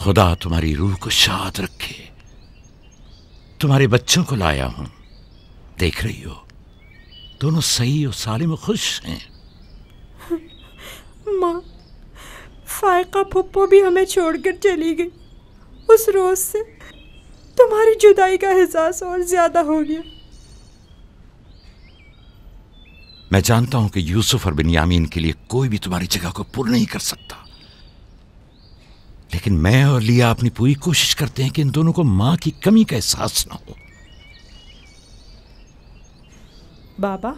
खुदा तुम्हारी रूह को शाद रखे। तुम्हारे बच्चों को लाया हूं, देख रही हो दोनों सही और सालिम और खुश हैं। माँ, फायका फुप्पो भी हमें छोड़कर चली गई। उस रोज से तुम्हारी जुदाई का एहसास और ज्यादा हो गया। मैं जानता हूं कि यूसुफ और बिन्यामीन के लिए कोई भी तुम्हारी जगह को पूर्ण नहीं कर सकता, लेकिन मैं और लिया अपनी पूरी कोशिश करते हैं कि इन दोनों को मां की कमी का एहसास ना हो। बाबा,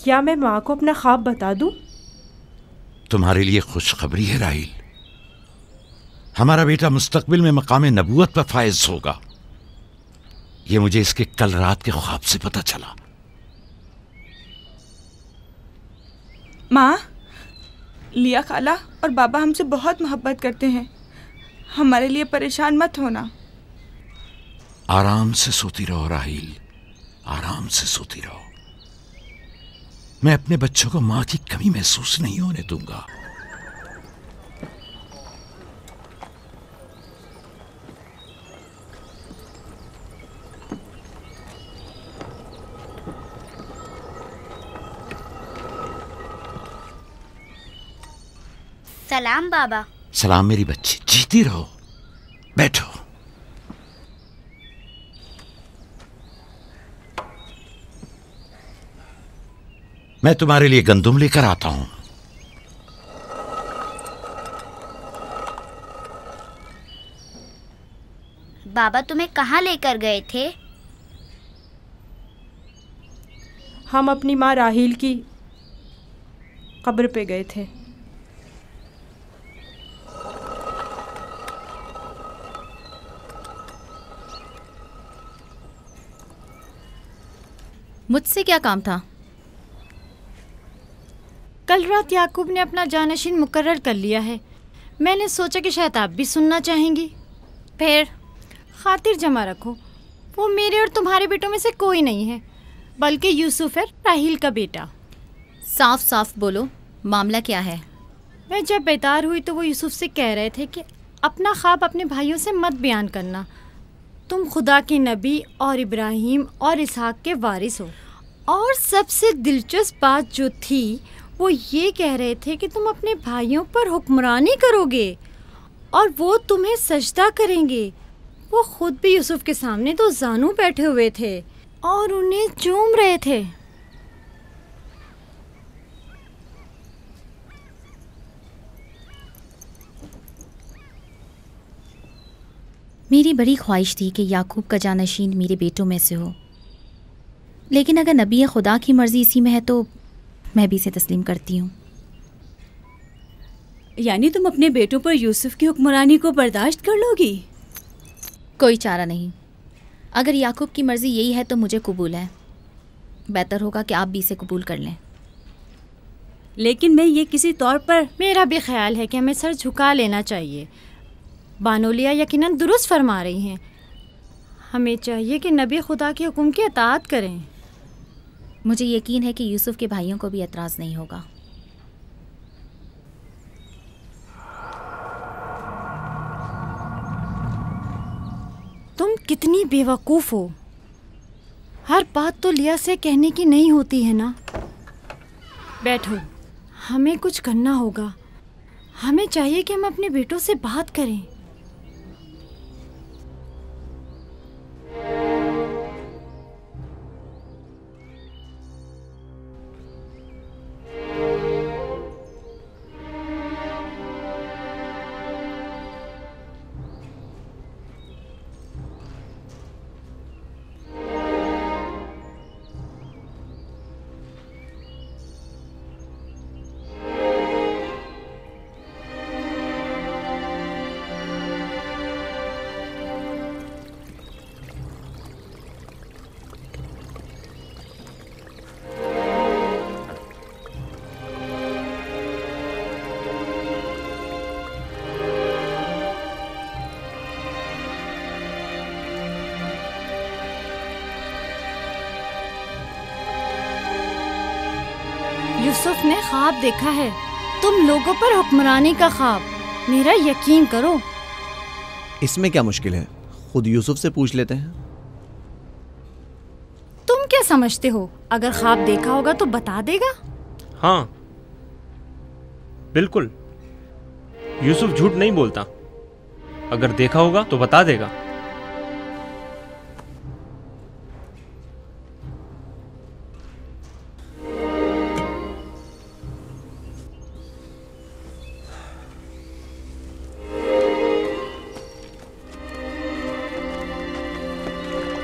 क्या मैं माँ को अपना ख्वाब बता दूं? तुम्हारे लिए खुशखबरी है राहील, हमारा बेटा मुस्तकबिल में मकाम नबूवत पर फायज होगा। यह मुझे इसके कल रात के ख्वाब से पता चला। माँ, लिया खाला और बाबा हमसे बहुत मोहब्बत करते हैं, हमारे लिए परेशान मत होना। आराम से सोती रहो राहील, आराम से सोती रहो। मैं अपने बच्चों को मां की कमी महसूस नहीं होने दूंगा। सलाम बाबा। सलाम मेरी बच्ची, जीती रहो। बैठो। मैं तुम्हारे लिए गंदुम लेकर आता हूं। बाबा तुम्हें कहाँ लेकर गए थे? हम अपनी माँ राहील की कब्र पे गए थे। मुझसे क्या काम था? कल रात याकूब ने अपना जानशीन मुकर्रर कर लिया है। मैंने सोचा कि शायद आप भी सुनना चाहेंगी। फिर खातिर जमा रखो, वो मेरे और तुम्हारे बेटों में से कोई नहीं है, बल्कि यूसुफ है, राहील का बेटा। साफ साफ बोलो, मामला क्या है? मैं जब बेदार हुई तो वो यूसुफ से कह रहे थे कि अपना ख्वाब अपने भाइयों से मत बयान करना। तुम खुदा के नबी और इब्राहिम और इसहाक के वारिस हो। और सबसे दिलचस्प बात जो थी वो ये कह रहे थे कि तुम अपने भाइयों पर हुक्मरानी करोगे और वो तुम्हें सजदा करेंगे। वो खुद भी यूसुफ के सामने तो जानू बैठे हुए थे और उन्हें चूम रहे थे। मेरी बड़ी ख्वाहिश थी कि याकूब का जानशीन मेरे बेटों में से हो, लेकिन अगर नबी खुदा की मर्जी इसी में है तो मैं भी इसे तस्लीम करती हूँ। यानी तुम अपने बेटों पर यूसुफ की हुक्मरानी को बर्दाश्त कर लोगी? कोई चारा नहीं। अगर याकूब की मर्जी यही है तो मुझे कबूल है। बेहतर होगा कि आप भी इसे कबूल कर लें। लेकिन मैं ये किसी तौर पर... मेरा भी ख्याल है कि हमें सर झुका लेना चाहिए। बानोलिया यकीनन दुरुस्त फरमा रही हैं। हमें चाहिए कि नबी खुदा के हुक्म की अताअत करें। मुझे यकीन है कि यूसुफ के भाइयों को भी एतराज़ नहीं होगा। तुम कितनी बेवकूफ़ हो। हर बात तो लिया से कहने की नहीं होती है ना। बैठो, हमें कुछ करना होगा। हमें चाहिए कि हम अपने बेटों से बात करें। यूसुफ ने ख्वाब देखा है, तुम लोगों पर हुक्मरानी का ख्वाब। मेरा यकीन करो। इसमें क्या मुश्किल है, खुद यूसुफ से पूछ लेते हैं। तुम क्या समझते हो, अगर ख्वाब देखा होगा तो बता देगा? हाँ बिल्कुल, यूसुफ झूठ नहीं बोलता। अगर देखा होगा तो बता देगा।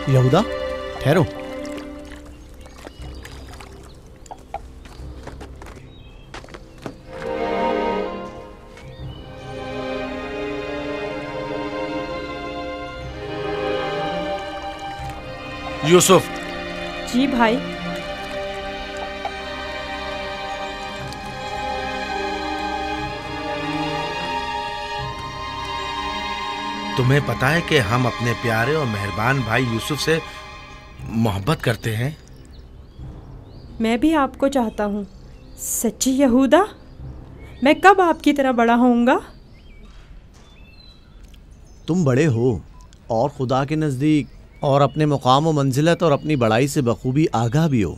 यहूदा ठहरो। यूसुफ। जी भाई। तुम्हें पता है कि हम अपने प्यारे और मेहरबान भाई यूसुफ से मोहब्बत करते हैं। मैं भी आपको चाहता हूँ। सच्ची यहूदा, मैं कब आपकी तरह बड़ा होऊंगा? तुम बड़े हो और खुदा के नज़दीक और अपने मुकाम और मंजिलत और अपनी बड़ाई से बखूबी आगाह भी हो।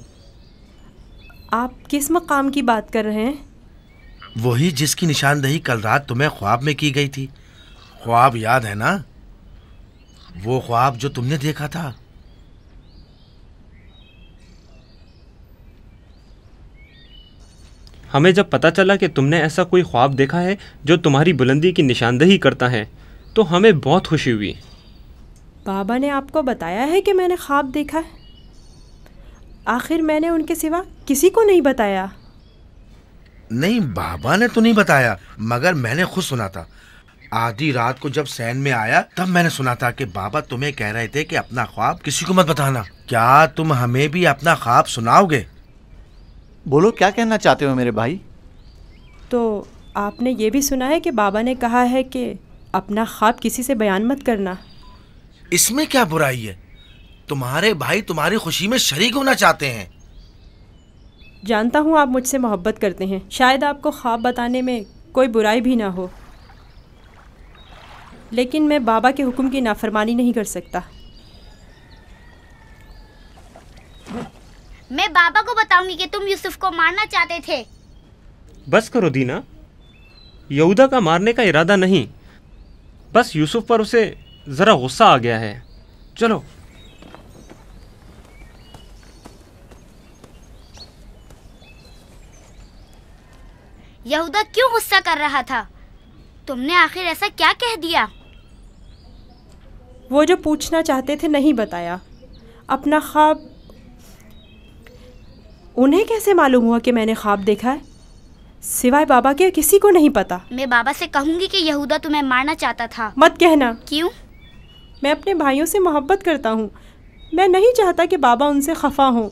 आप किस मकाम की बात कर रहे हैं? वही जिसकी निशानदही कल रात तुम्हें ख्वाब में की गई थी। ख्वाब याद है ना? वो ख्वाब जो तुमने देखा था। हमें जब पता चला कि तुमने ऐसा कोई ख्वाब देखा है जो तुम्हारी बुलंदी की निशानदही करता है तो हमें बहुत खुशी हुई। बाबा ने आपको बताया है कि मैंने ख्वाब देखा है? आखिर मैंने उनके सिवा किसी को नहीं बताया। नहीं, बाबा ने तो नहीं बताया, मगर मैंने खुद सुना था। आधी रात को जब सैन में आया तब मैंने सुना था कि बाबा तुम्हें कह रहे थे कि अपना ख्वाब किसी को मत बताना। क्या तुम हमें भी अपना ख्वाब सुनाओगे? बोलो, क्या कहना चाहते हो मेरे भाई? तो आपने ये भी सुना है कि बाबा ने कहा है कि अपना ख्वाब किसी से बयान मत करना। इसमें क्या बुराई है? तुम्हारे भाई तुम्हारी खुशी में शरीक होना चाहते हैं। जानता हूँ आप मुझसे मोहब्बत करते हैं, शायद आपको ख्वाब बताने में कोई बुराई भी ना हो, लेकिन मैं बाबा के हुक्म की नाफरमानी नहीं कर सकता। मैं बाबा को बताऊंगी कि तुम यूसुफ को मारना चाहते थे। बस करो दीना, यहूदा का मारने का इरादा नहीं, बस यूसुफ पर उसे जरा गुस्सा आ गया है। चलो। यहूदा क्यों गुस्सा कर रहा था? तुमने आखिर ऐसा क्या कह दिया? वो जो पूछना चाहते थे नहीं बताया। अपना ख्वाब उन्हें कैसे मालूम हुआ कि मैंने ख्वाब देखा है? सिवाय बाबा के किसी को नहीं पता। मैं बाबा से कहूंगी कि यहूदा तुम्हें मारना चाहता था। मत कहना। क्यों? मैं अपने भाइयों से मोहब्बत करता हूँ। मैं नहीं चाहता कि बाबा उनसे खफा हों।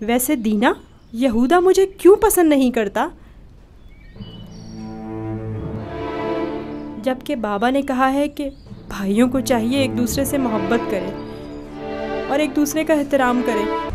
वैसे दीना, यहूदा मुझे क्यों पसंद नहीं करता? जबकि बाबा ने कहा है कि भाइयों को चाहिए एक दूसरे से मोहब्बत करें और एक दूसरे का एहतराम करें।